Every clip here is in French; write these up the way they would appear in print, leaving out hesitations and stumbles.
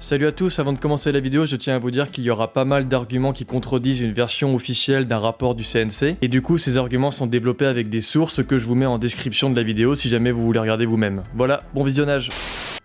Salut à tous, avant de commencer la vidéo, je tiens à vous dire qu'il y aura pas mal d'arguments qui contredisent une version officielle d'un rapport du CNC, et du coup ces arguments sont développés avec des sources que je vous mets en description de la vidéo si jamais vous voulez regarder vous-même. Voilà, bon visionnage.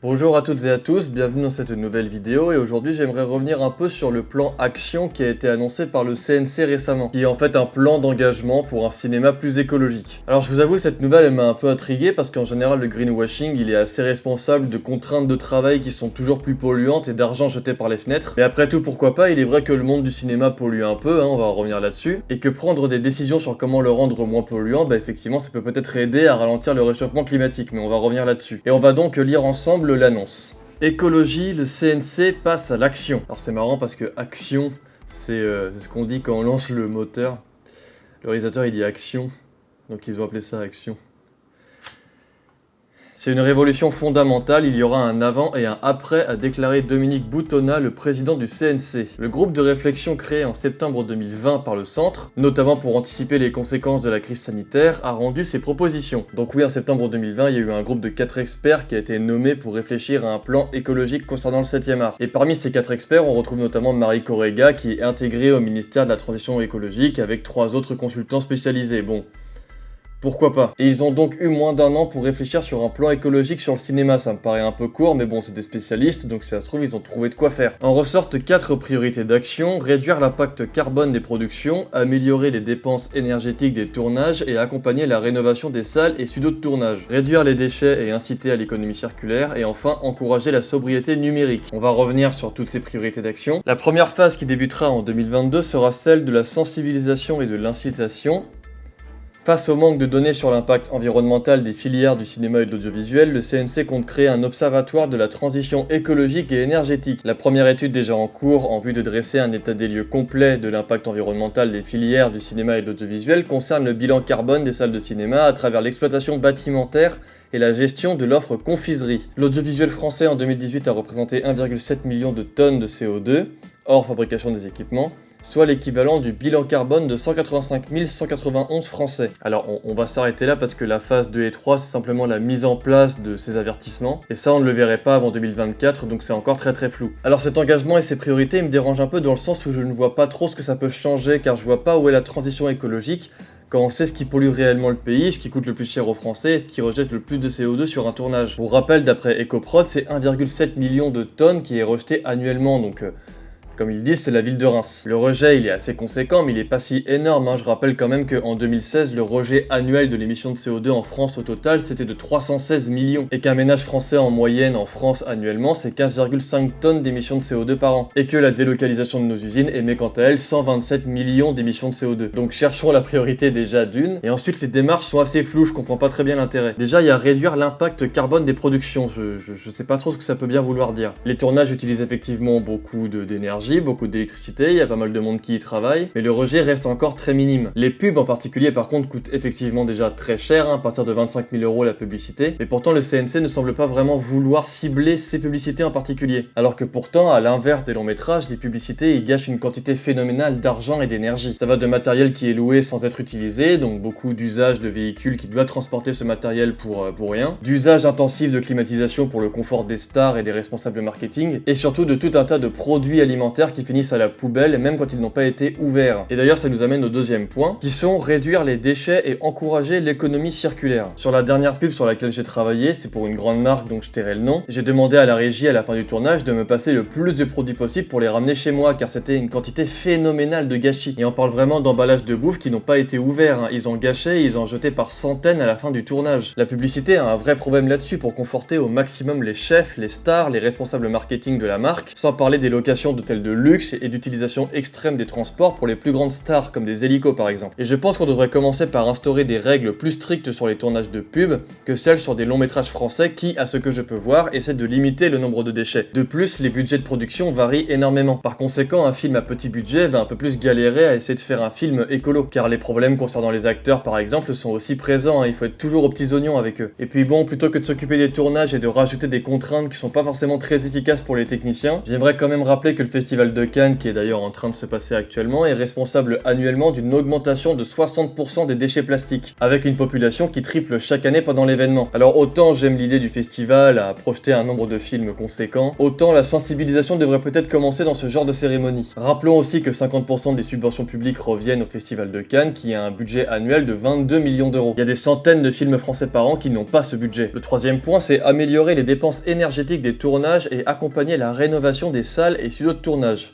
Bonjour à toutes et à tous, bienvenue dans cette nouvelle vidéo, et aujourd'hui j'aimerais revenir un peu sur le plan action qui a été annoncé par le CNC récemment, qui est en fait un plan d'engagement pour un cinéma plus écologique. Alors je vous avoue, cette nouvelle elle m'a un peu intrigué parce qu'en général le greenwashing il est assez responsable de contraintes de travail qui sont toujours plus polluantes et d'argent jeté par les fenêtres. Mais après tout, pourquoi pas, il est vrai que le monde du cinéma pollue un peu, on va revenir là-dessus, et que prendre des décisions sur comment le rendre moins polluant, effectivement ça peut peut-être aider à ralentir le réchauffement climatique, mais on va revenir là-dessus. Et on va donc lire ensemble l'annonce. Écologie, le CNC passe à l'action. Alors c'est marrant parce que action, c'est ce qu'on dit quand on lance le moteur. Le réalisateur il dit action, donc ils ont appelé ça action. C'est une révolution fondamentale, il y aura un avant et un après, a déclaré Dominique Boutonnat, le président du CNC. Le groupe de réflexion créé en septembre 2020 par le centre, notamment pour anticiper les conséquences de la crise sanitaire, a rendu ses propositions. Donc oui, en septembre 2020, il y a eu un groupe de 4 experts qui a été nommé pour réfléchir à un plan écologique concernant le 7e art. Et parmi ces 4 experts, on retrouve notamment Marie Correga, qui est intégrée au ministère de la Transition écologique avec 3 autres consultants spécialisés. Bon, pourquoi pas. Et ils ont donc eu moins d'un an pour réfléchir sur un plan écologique sur le cinéma, ça me paraît un peu court, mais bon, c'est des spécialistes, donc si ça se trouve, ils ont trouvé de quoi faire. En ressortent 4 priorités d'action: réduire l'impact carbone des productions, améliorer les dépenses énergétiques des tournages et accompagner la rénovation des salles et studios de tournage, réduire les déchets et inciter à l'économie circulaire, et enfin, encourager la sobriété numérique. On va revenir sur toutes ces priorités d'action. La première phase qui débutera en 2022 sera celle de la sensibilisation et de l'incitation. Face au manque de données sur l'impact environnemental des filières du cinéma et de l'audiovisuel, le CNC compte créer un observatoire de la transition écologique et énergétique. La première étude déjà en cours en vue de dresser un état des lieux complet de l'impact environnemental des filières du cinéma et de l'audiovisuel concerne le bilan carbone des salles de cinéma à travers l'exploitation bâtimentaire et la gestion de l'offre confiserie. L'audiovisuel français en 2018 a représenté 1,7 million de tonnes de CO2, hors fabrication des équipements, soit l'équivalent du bilan carbone de 185 191 Français. Alors on va s'arrêter là parce que la phase 2 et 3 c'est simplement la mise en place de ces avertissements, et ça on ne le verrait pas avant 2024, donc c'est encore très flou. Alors cet engagement et ces priorités me dérangent un peu dans le sens où je ne vois pas trop ce que ça peut changer, car je vois pas où est la transition écologique quand on sait ce qui pollue réellement le pays, ce qui coûte le plus cher aux Français et ce qui rejette le plus de CO2 sur un tournage. Pour rappel, d'après EcoProd, c'est 1,7 million de tonnes qui est rejeté annuellement, donc comme ils disent, c'est la ville de Reims. Le rejet, il est assez conséquent, mais il est pas si énorme. Je rappelle quand même qu'en 2016, le rejet annuel de l'émission de CO2 en France au total, c'était de 316 millions. Et qu'un ménage français en moyenne en France annuellement, c'est 15,5 tonnes d'émissions de CO2 par an. Et que la délocalisation de nos usines émet quant à elle 127 millions d'émissions de CO2. Donc cherchons la priorité déjà d'une. Et ensuite, les démarches sont assez floues, je comprends pas très bien l'intérêt. Déjà, il y a réduire l'impact carbone des productions. Je sais pas trop ce que ça peut bien vouloir dire. Les tournages utilisent effectivement beaucoup d'énergie, beaucoup d'électricité, il y a pas mal de monde qui y travaille, mais le rejet reste encore très minime. Les pubs en particulier par contre coûtent effectivement déjà très cher, à partir de 25 000 € la publicité, mais pourtant le CNC ne semble pas vraiment vouloir cibler ces publicités en particulier. Alors que pourtant, à l'inverse des longs métrages, les publicités y gâchent une quantité phénoménale d'argent et d'énergie. Ça va de matériel qui est loué sans être utilisé, donc beaucoup d'usage de véhicules qui doivent transporter ce matériel pour rien, d'usage intensif de climatisation pour le confort des stars et des responsables marketing, et surtout de tout un tas de produits alimentaires qui finissent à la poubelle, même quand ils n'ont pas été ouverts. Et d'ailleurs, ça nous amène au deuxième point, qui sont réduire les déchets et encourager l'économie circulaire. Sur la dernière pub sur laquelle j'ai travaillé, c'est pour une grande marque dont je tairai le nom, j'ai demandé à la régie à la fin du tournage de me passer le plus de produits possible pour les ramener chez moi, car c'était une quantité phénoménale de gâchis. Et on parle vraiment d'emballages de bouffe qui n'ont pas été ouverts, Ils en gâchaient et ils en jetaient par centaines à la fin du tournage. La publicité a un vrai problème là-dessus pour conforter au maximum les chefs, les stars, les responsables marketing de la marque, sans parler des locations d'hôtels de luxe et d'utilisation extrême des transports pour les plus grandes stars comme des hélicos par exemple. Et je pense qu'on devrait commencer par instaurer des règles plus strictes sur les tournages de pub que celles sur des longs métrages français qui, à ce que je peux voir, essaient de limiter le nombre de déchets. De plus, les budgets de production varient énormément. Par conséquent, un film à petit budget va un peu plus galérer à essayer de faire un film écolo, car les problèmes concernant les acteurs par exemple sont aussi présents, il faut être toujours aux petits oignons avec eux. Et puis bon, plutôt que de s'occuper des tournages et de rajouter des contraintes qui sont pas forcément très efficaces pour les techniciens, j'aimerais quand même rappeler que le festival festival de Cannes, qui est d'ailleurs en train de se passer actuellement, est responsable annuellement d'une augmentation de 60% des déchets plastiques, avec une population qui triple chaque année pendant l'événement. Alors autant j'aime l'idée du festival à projeter un nombre de films conséquent, autant la sensibilisation devrait peut-être commencer dans ce genre de cérémonie. Rappelons aussi que 50% des subventions publiques reviennent au festival de Cannes, qui a un budget annuel de 22 millions d'euros. Il y a des centaines de films français par an qui n'ont pas ce budget. Le troisième point, c'est améliorer les dépenses énergétiques des tournages et accompagner la rénovation des salles et studios de tournage.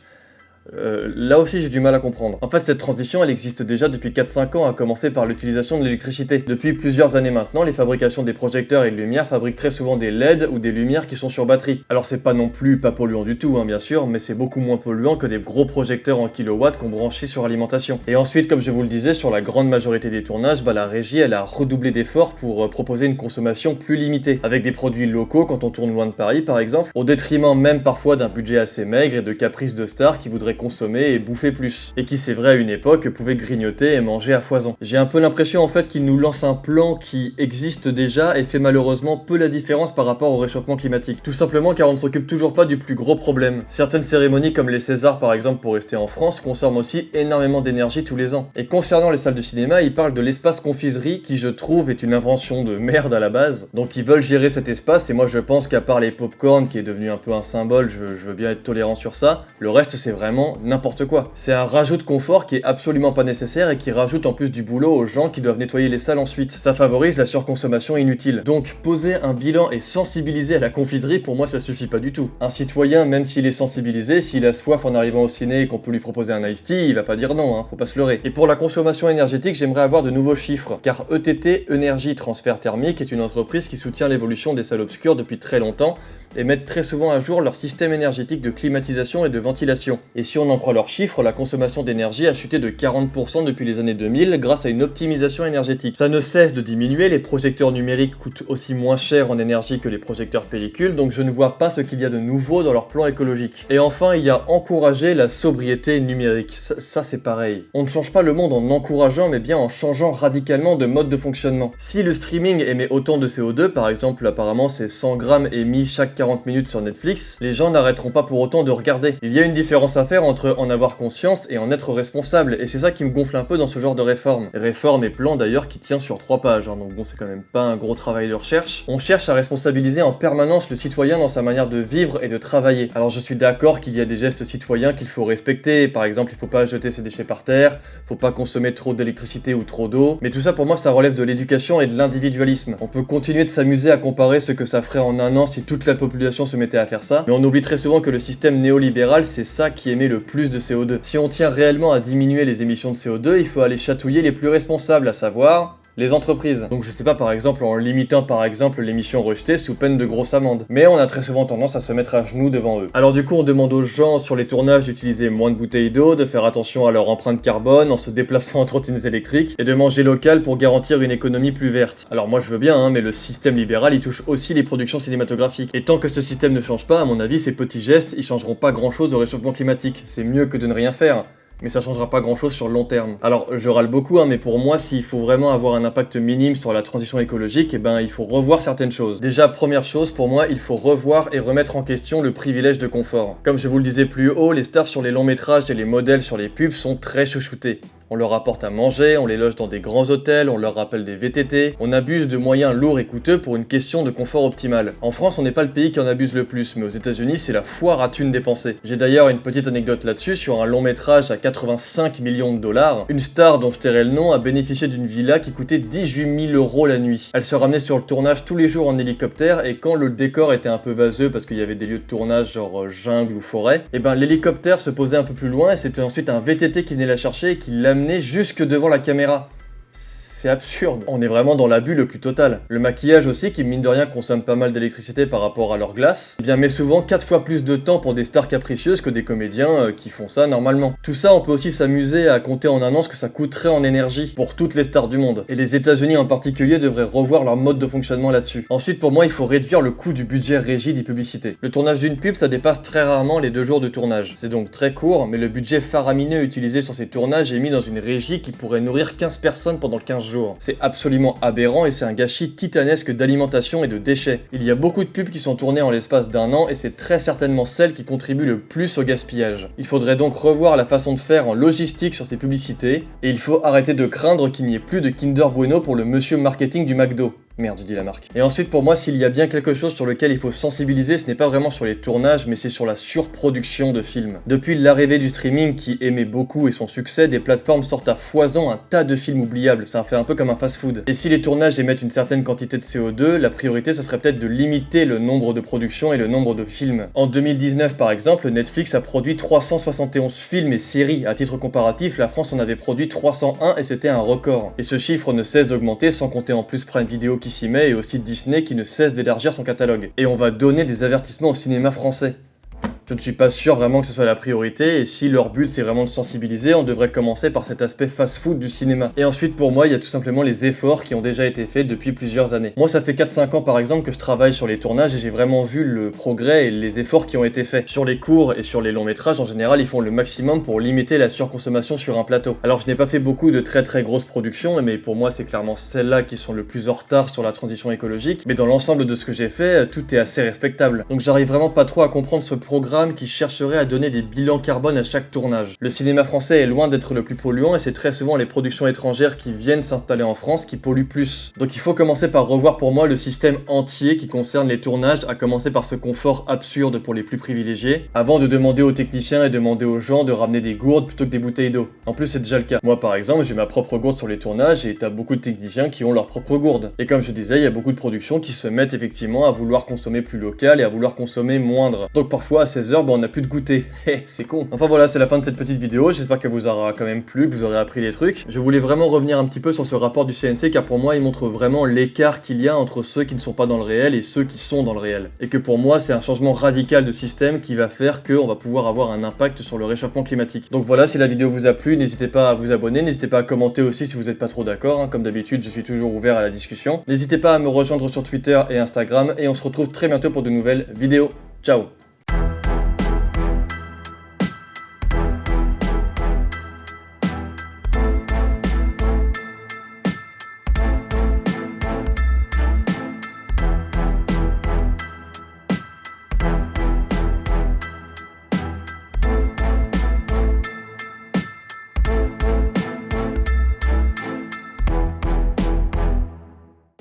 Là aussi j'ai du mal à comprendre. En fait cette transition elle existe déjà depuis 4-5 ans, à commencer par l'utilisation de l'électricité. Depuis plusieurs années maintenant, les fabrications des projecteurs et de lumières fabriquent très souvent des LED ou des lumières qui sont sur batterie. Alors c'est pas non plus pas polluant du tout bien sûr, mais c'est beaucoup moins polluant que des gros projecteurs en kilowatts qu'on branchit sur alimentation. Et ensuite comme je vous le disais, sur la grande majorité des tournages, la régie elle a redoublé d'efforts pour proposer une consommation plus limitée, avec des produits locaux quand on tourne loin de Paris par exemple, au détriment même parfois d'un budget assez maigre et de caprices de stars qui voudraient consommer et bouffer plus, et qui c'est vrai à une époque pouvait grignoter et manger à foison. J'ai un peu l'impression en fait qu'il nous lance un plan qui existe déjà et fait malheureusement peu la différence par rapport au réchauffement climatique. Tout simplement car on ne s'occupe toujours pas du plus gros problème. Certaines cérémonies comme les Césars par exemple, pour rester en France, consomment aussi énormément d'énergie tous les ans. Et concernant les salles de cinéma, ils parlent de l'espace confiserie qui je trouve est une invention de merde à la base. Donc ils veulent gérer cet espace et moi je pense qu'à part les pop-corn qui est devenu un peu un symbole, je veux bien être tolérant sur ça, le reste c'est vraiment n'importe quoi. C'est un rajout de confort qui est absolument pas nécessaire et qui rajoute en plus du boulot aux gens qui doivent nettoyer les salles ensuite. Ça favorise la surconsommation inutile. Donc poser un bilan et sensibiliser à la confiserie, pour moi ça suffit pas du tout. Un citoyen, même s'il est sensibilisé, s'il a soif en arrivant au ciné et qu'on peut lui proposer un iced tea, il va pas dire non, faut pas se leurrer. Et pour la consommation énergétique, j'aimerais avoir de nouveaux chiffres, car ETT, Énergie Transfert Thermique, est une entreprise qui soutient l'évolution des salles obscures depuis très longtemps et mettent très souvent à jour leur système énergétique de climatisation et de ventilation. Et si on en croit leurs chiffres, la consommation d'énergie a chuté de 40% depuis les années 2000 grâce à une optimisation énergétique. Ça ne cesse de diminuer, les projecteurs numériques coûtent aussi moins cher en énergie que les projecteurs pellicules, donc je ne vois pas ce qu'il y a de nouveau dans leur plan écologique. Et enfin, il y a encourager la sobriété numérique. Ça c'est pareil. On ne change pas le monde en encourageant, mais bien en changeant radicalement de mode de fonctionnement. Si le streaming émet autant de CO2, par exemple apparemment c'est 100 grammes émis chaque 40 minutes sur Netflix, les gens n'arrêteront pas pour autant de regarder. Il y a une différence à faire entre en avoir conscience et en être responsable, et c'est ça qui me gonfle un peu dans ce genre de réforme. Réforme et plan d'ailleurs qui tient sur 3 pages, donc bon c'est quand même pas un gros travail de recherche. On cherche à responsabiliser en permanence le citoyen dans sa manière de vivre et de travailler. Alors je suis d'accord qu'il y a des gestes citoyens qu'il faut respecter, par exemple il faut pas jeter ses déchets par terre, faut pas consommer trop d'électricité ou trop d'eau, mais tout ça pour moi ça relève de l'éducation et de l'individualisme. On peut continuer de s'amuser à comparer ce que ça ferait en un an si toute la population se mettait à faire ça, mais on oublie très souvent que le système néolibéral c'est ça qui émet le plus de CO2. Si on tient réellement à diminuer les émissions de CO2, il faut aller chatouiller les plus responsables, à savoir les entreprises. Donc je sais pas, par exemple en limitant par exemple l'émission rejetée sous peine de grosses amendes. Mais on a très souvent tendance à se mettre à genoux devant eux. Alors du coup on demande aux gens sur les tournages d'utiliser moins de bouteilles d'eau, de faire attention à leur empreinte carbone en se déplaçant en trottinette électrique et de manger local pour garantir une économie plus verte. Alors moi je veux bien mais le système libéral il touche aussi les productions cinématographiques. Et tant que ce système ne change pas, à mon avis ces petits gestes ils changeront pas grand chose au réchauffement climatique. C'est mieux que de ne rien faire, mais ça changera pas grand chose sur le long terme. Alors je râle beaucoup mais pour moi s'il faut vraiment avoir un impact minime sur la transition écologique, il faut revoir certaines choses. Déjà première chose, pour moi il faut revoir et remettre en question le privilège de confort. Comme je vous le disais plus haut, les stars sur les longs métrages et les modèles sur les pubs sont très chouchoutés. On leur apporte à manger, on les loge dans des grands hôtels, on leur rappelle des VTT, on abuse de moyens lourds et coûteux pour une question de confort optimal. En France, on n'est pas le pays qui en abuse le plus, mais aux États-Unis, c'est la foire à thunes dépensées. J'ai d'ailleurs une petite anecdote là-dessus sur un long métrage à 85 millions de dollars. Une star dont je tairai le nom a bénéficié d'une villa qui coûtait 18 000 € la nuit. Elle se ramenait sur le tournage tous les jours en hélicoptère et quand le décor était un peu vaseux parce qu'il y avait des lieux de tournage genre jungle ou forêt, l'hélicoptère se posait un peu plus loin et c'était ensuite un VTT qui venait la chercher et qui l'amenait jusque devant la caméra. C'est absurde. On est vraiment dans l'abus le plus total. Le maquillage aussi, qui mine de rien consomme pas mal d'électricité par rapport à leur glace, met souvent 4 fois plus de temps pour des stars capricieuses que des comédiens qui font ça normalement. Tout ça, on peut aussi s'amuser à compter en un an ce que ça coûterait en énergie pour toutes les stars du monde. Et les États-Unis en particulier devraient revoir leur mode de fonctionnement là-dessus. Ensuite, pour moi, il faut réduire le coût du budget régie des publicités. Le tournage d'une pub, ça dépasse très rarement les 2 jours de tournage. C'est donc très court, mais le budget faramineux utilisé sur ces tournages est mis dans une régie qui pourrait nourrir 15 personnes pendant 15 jours. jours. C'est absolument aberrant et c'est un gâchis titanesque d'alimentation et de déchets. Il y a beaucoup de pubs qui sont tournées en l'espace d'un an et c'est très certainement celle qui contribue le plus au gaspillage. Il faudrait donc revoir la façon de faire en logistique sur ces publicités et il faut arrêter de craindre qu'il n'y ait plus de Kinder Bueno pour le monsieur marketing du McDo. Merde, je dis la marque. Et ensuite, pour moi, s'il y a bien quelque chose sur lequel il faut sensibiliser, ce n'est pas vraiment sur les tournages, mais c'est sur la surproduction de films. Depuis l'arrivée du streaming qui aimait beaucoup et son succès, des plateformes sortent à foison un tas de films oubliables, ça fait un peu comme un fast-food. Et si les tournages émettent une certaine quantité de CO2, la priorité, ça serait peut-être de limiter le nombre de productions et le nombre de films. En 2019, par exemple, Netflix a produit 371 films et séries. À titre comparatif, la France en avait produit 301 et c'était un record. Et ce chiffre ne cesse d'augmenter, sans compter en plus Prime Video qui s'y met et aussi Disney qui ne cesse d'élargir son catalogue. Et on va donner des avertissements au cinéma français. Je ne suis pas sûr vraiment que ce soit la priorité, et si leur but c'est vraiment de sensibiliser, on devrait commencer par cet aspect fast-food du cinéma. Et ensuite pour moi, il y a tout simplement les efforts qui ont déjà été faits depuis plusieurs années. Moi ça fait 4-5 ans par exemple que je travaille sur les tournages et j'ai vraiment vu le progrès et les efforts qui ont été faits. Sur les courts et sur les longs métrages en général, ils font le maximum pour limiter la surconsommation sur un plateau. Alors je n'ai pas fait beaucoup de très grosses productions, mais pour moi c'est clairement celles-là qui sont le plus en retard sur la transition écologique, mais dans l'ensemble de ce que j'ai fait, tout est assez respectable. Donc j'arrive vraiment pas trop à comprendre ce programme qui chercherait à donner des bilans carbone à chaque tournage. Le cinéma français est loin d'être le plus polluant et c'est très souvent les productions étrangères qui viennent s'installer en France qui polluent plus. Donc il faut commencer par revoir pour moi le système entier qui concerne les tournages, à commencer par ce confort absurde pour les plus privilégiés, avant de demander aux techniciens et demander aux gens de ramener des gourdes plutôt que des bouteilles d'eau. En plus c'est déjà le cas. Moi par exemple j'ai ma propre gourde sur les tournages et t'as beaucoup de techniciens qui ont leur propre gourde. Et comme je disais, il y a beaucoup de productions qui se mettent effectivement à vouloir consommer plus local et à vouloir consommer moindre. Donc parfois à 16h, on n'a plus de goûter. C'est con. Enfin voilà, c'est la fin de cette petite vidéo. J'espère qu'elle vous aura quand même plu, que vous aurez appris des trucs. Je voulais vraiment revenir un petit peu sur ce rapport du CNC car pour moi, il montre vraiment l'écart qu'il y a entre ceux qui ne sont pas dans le réel et ceux qui sont dans le réel. Et que pour moi, c'est un changement radical de système qui va faire qu'on va pouvoir avoir un impact sur le réchauffement climatique. Donc voilà, si la vidéo vous a plu, n'hésitez pas à vous abonner, n'hésitez pas à commenter aussi si vous n'êtes pas trop d'accord. Comme d'habitude, je suis toujours ouvert à la discussion. N'hésitez pas à me rejoindre sur Twitter et Instagram et on se retrouve très bientôt pour de nouvelles vidéos. Ciao!